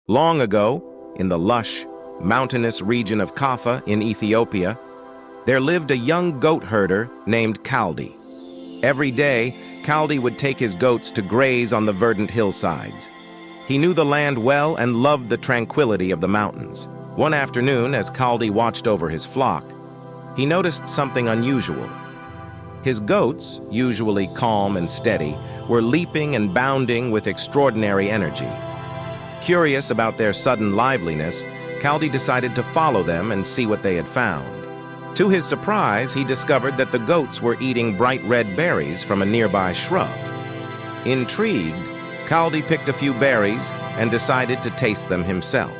Long ago, in the lush, mountainous region of Kaffa in Ethiopia, there lived a young goat herder named Kaldi. Every day, Kaldi would take his goats to graze on the verdant hillsides. He knew the land well and loved the tranquility of the mountains. One afternoon, as Kaldi watched over his flock, he noticed something unusual. His goats, usually calm and steady, were leaping and bounding with extraordinary energy. Curious about their sudden liveliness, Kaldi decided to follow them and see what they had found. To his surprise, he discovered that the goats were eating bright red berries from a nearby shrub. Intrigued, Kaldi picked a few berries and decided to taste them himself.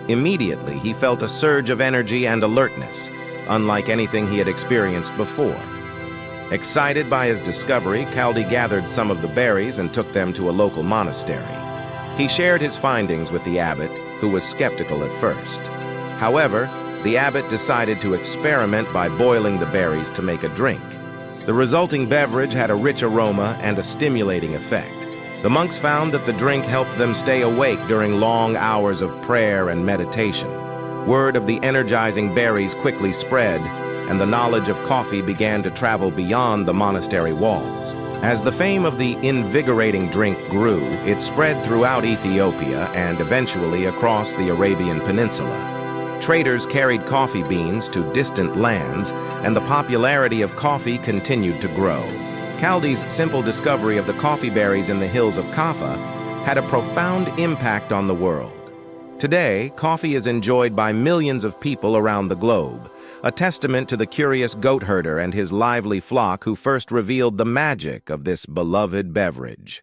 Immediately, he felt a surge of energy and alertness, unlike anything he had experienced before. Excited by his discovery, Kaldi gathered some of the berries and took them to a local monastery. He shared his findings with the abbot, who was skeptical at first. However, the abbot decided to experiment by boiling the berries to make a drink. The resulting beverage had a rich aroma and a stimulating effect. The monks found that the drink helped them stay awake during long hours of prayer and meditation. Word of the energizing berries quickly spread, and the knowledge of coffee began to travel beyond the monastery walls. As the fame of the invigorating drink grew, it spread throughout Ethiopia and eventually across the Arabian Peninsula. Traders carried coffee beans to distant lands, and the popularity of coffee continued to grow. Kaldi's simple discovery of the coffee berries in the hills of Kaffa had a profound impact on the world. Today, coffee is enjoyed by millions of people around the globe, a testament to the curious goat herder and his lively flock who first revealed the magic of this beloved beverage.